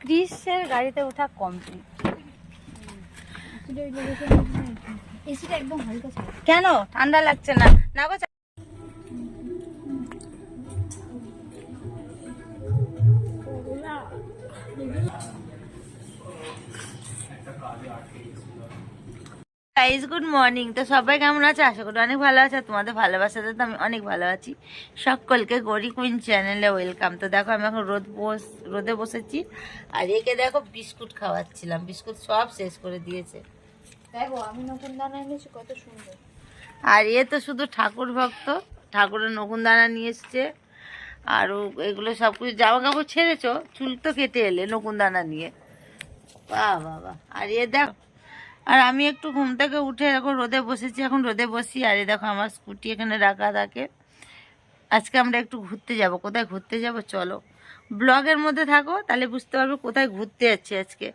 ক্রিসের গাড়িতে ওঠা কমপ্লিট। এসিটা একদম হালকা ছিল। কেন ঠান্ডা লাগছে না? না গো, গাইস গুড মর্নিং। তো সবাই কেমন আছে? আশা করি অনেক ভালো আছে। তোমাদের ভালোবাসাতে তো আমি অনেক ভালো আছি। সকলকে গরি কুইন চ্যানেলে ওয়েলকাম। তো দেখো আমি এখন রোদে বসেছি, আর একে দেখো বিস্কুট খাওয়াচ্ছিলাম। বিস্কুট সব শেষ করে দিয়েছে। দেখো আমি নতুন দানা এনেছি, কত সুন্দর। আর এ তো শুধু ঠাকুর ভক্ত, ঠাকুরের নকুন দানা নিয়ে এসছে। আর এগুলো সব কিছু জামা কাপড় ছেড়েছো, চুল তো কেটে এলে নকুন দানা নিয়ে। বাহ বাবা। আর এ দেখো, আর আমি একটু ঘুম থেকে উঠে এখন রোদে বসেছি। এখন রোদে বসি, আর এই দেখো আমার স্কুটি এখানে রাখা থাকে। আজকে আমরা একটু ঘুরতে যাব। কোথায় ঘুরতে যাব চলো, ব্লগের মধ্যে থাকো, তাহলে বুঝতে পারবে কোথায় ঘুরতে যাচ্ছি আজকে।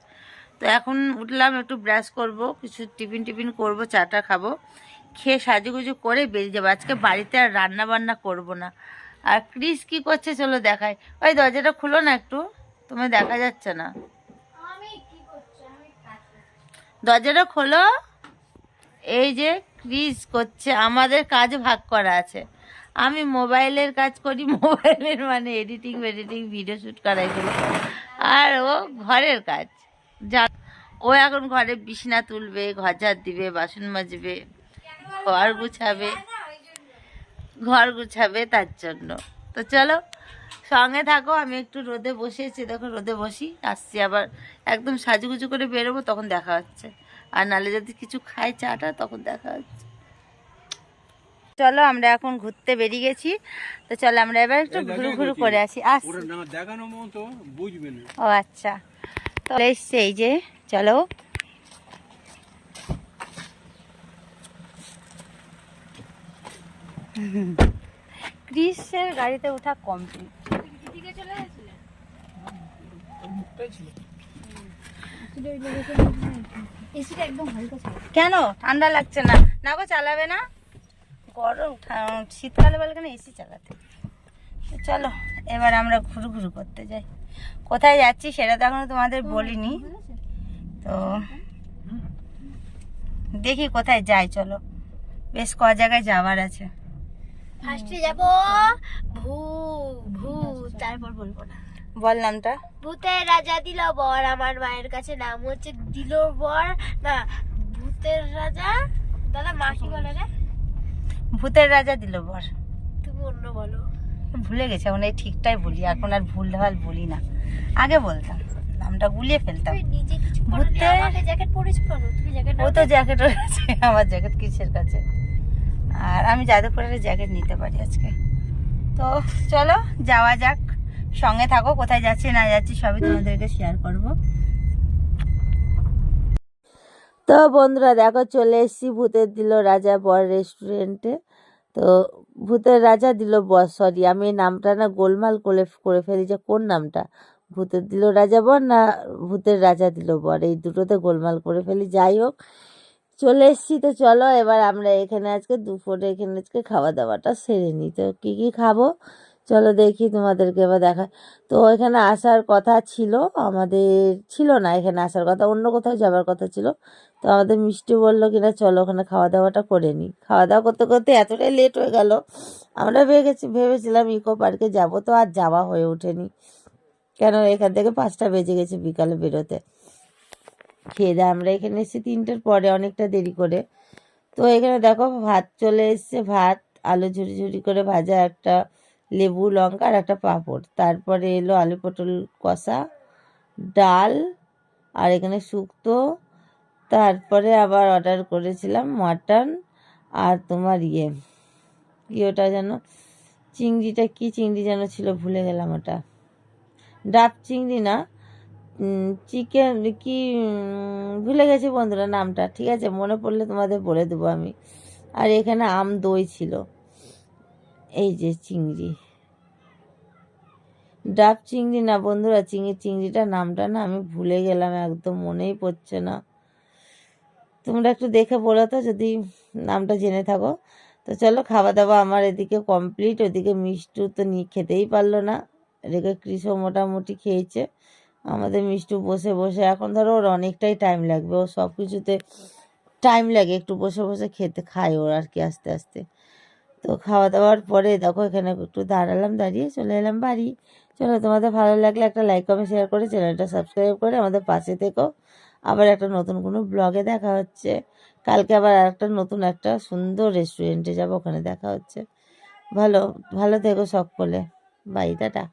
তো এখন উঠলাম, একটু ব্রাশ করব, কিছু টিফিন করব, চাটা খাবো, খেয়ে সাজুগুজু করে বেরিয়ে যাবো। আজকে বাড়িতে আর রান্না বান্না করব না। আর ক্রিস কি করছে চলো দেখাই। ওই দরজাটা খুলো না একটু, তুমি দেখা যাচ্ছে না। দরজাটা খোলো। এই যে ক্রিস করছে, আমাদের কাজ ভাগ করা আছে। আমি মোবাইলের কাজ করি, মোবাইলের মানে এডিটিং ভিডিও শ্যুট করা এগুলো। আর ও ঘরের কাজ যা, ও এখন ঘরে বিছনা তুলবে, ঘর ঝাড় দিবে, বাসন মাজবে, ঘর গুছাবে তার জন্য। তো চলো সঙ্গে থাকো। আমি একটু রোদে বসেছি, দেখো রোদে বসি, আসছি আবার একদম সাজুগুজু করে বেরোবো, তখন দেখা হচ্ছে। আর নালে যদি কিছু খাই চাটা, তখন দেখা হচ্ছে। চলো আমরা এখন ঘুরতে বেরিয়ে গেছি। তো চলো আমরা এবার একটু ঘুরু করে আসি। ও আচ্ছা, তো এসছে এই যে, চলো। ক্রিসের গাড়িতে ওঠা কমপ্লিট। এসিটা একদম হালকা ছিল। কেন ঠান্ডা লাগছে না? না গো, চালাবে না? গরম শীতকালে বলে কেন এসি চালাতে। চলো এবার আমরা ঘুরু করতে যাই। কোথায় যাচ্ছি সেটা তো এখনো তোমাদের বলিনি। তো দেখি কোথায় যাই, চলো। বেশ ক জায়গায় যাওয়ার আছে। ফার্স্টে যাব তারপর বলবো না। বল নামটা। ভূতের রাজা দিল বর, আমার মায়ের কাছে নাম হচ্ছে দিল বর। না, ভূতের রাজা। দাদা মা কি বলে রে? ভূতের রাজা দিল বর। তুমি অন্য বলো। ভুলে গেছি এখন, এই ঠিকটাই বলি এখন, আর ভুল ভাল বলি না। আগে বলতাম, নামটা গুলিয়ে ফেলতাম। নিজে কিছু পরনি, আমাকে জ্যাকেট পরেছো কেন? তুমি জ্যাকেট ও তো জ্যাকেট রয়েছে, আমার জ্যাকেট কিসের কাছে? আর আমি যাদবপুরের জ্যাকেট নিতে পারি আজকে। তো চলো যাওয়া যাক, সঙ্গে থাকো। কোথায় যাচ্ছি না যাচ্ছি সবই তোমাদেরকে শেয়ার করব। তো বন্ধুরা দেখো, চলে এসেছি ভূতের দিল রাজা বর রেস্টুরেন্টে। তো ভূতের রাজা দিল বর, সরি আমি এই নামটা না গোলমাল করে ফেলি, যে কোন নামটা, ভূতের দিল রাজা বর না ভূতের রাজা দিল বর, এই দুটোতে গোলমাল করে ফেলি। যাই হোক, চলে এসেছি। তো চলো এবার আমরা এখানে আজকে দুপুরে এখানে আজকে খাওয়া দাওয়াটা সেরে নিই। তো কী কী খাবো চলো দেখি, তোমাদেরকে এবার দেখা। তো এখানে আসার কথা ছিল আমাদের, ছিল না এখানে আসার কথা, অন্য কোথাও যাওয়ার কথা ছিল। তো আমাদের মিষ্টি বললো কিনা চলো ওখানে খাওয়া দাওয়াটা করে নিই। খাওয়া দাওয়া করতে করতে এতটাই লেট হয়ে গেল, আমরা ভেবেছিলাম ইকো পার্কে যাবো, তো আর যাওয়া হয়ে ওঠেনি। কেন এখান থেকে 5টা বেজে গেছে বিকালে বেরোতে। খেয়ে দিয়ে আমরা এখানে এসেছি 3টের পরে, অনেকটা দেরি করে। তো এখানে দেখো ভাত চলে এসছে, ভাত আলু ঝুড়ি করে ভাজা, একটা লেবু লঙ্কা আর একটা পাঁপড়। তারপরে এলো আলু পটল কষা, ডাল, আর এখানে শুক্তো। তারপরে আবার অর্ডার করেছিলাম মাটন, আর তোমার ওটা যেন চিংড়িটা, কি চিংড়ি যেন ছিল ভুলে গেলাম, ওটা ডাব চিংড়ি না, চিকেন কি, ভুলে গেছি বন্ধুরা নামটা। ঠিক আছে, মনে পড়লে তোমাদের বলে দেবো আমি। আর এখানে আম দই ছিল। এই যে চিংড়ি, ডাব চিংড়ি না বন্ধুরা, চিংড়িটার নামটা না আমি ভুলে গেলাম, একদম মনেই পড়ছে না। তোমরা একটু দেখে বলো তো যদি নামটা জেনে থাকো। তো চলো খাওয়া দাওয়া আমার এদিকে কমপ্লিট। ওদিকে মিষ্টু তো খেতেই পারলো না, এদিকে কৃষও মোটামুটি খেয়েছে। আমাদের মিষ্টু বসে বসে, এখন ধরো ওর অনেকটাই টাইম লাগবে, ও সব কিছুতে টাইম লাগে, একটু বসে বসে খায় ওর আর কি আস্তে আস্তে। তো খাওয়া দাওয়ার পরে দেখো এখানে একটু দাঁড়ালাম, দাঁড়িয়ে চলে এলাম বাড়ি। চলো, তোমাদের ভালো লাগলে একটা লাইক কমেন্ট শেয়ার করে চ্যানেলটা সাবস্ক্রাইব করে আমাদের পাশে থেকো। আবার একটা নতুন কোনো ব্লগে দেখা হচ্ছে। কালকে আবার একটা নতুন একটা সুন্দর রেস্টুরেন্টে যাবো, ওখানে দেখা হচ্ছে। ভালো ভালো থেকো সকলে। Bye, tata.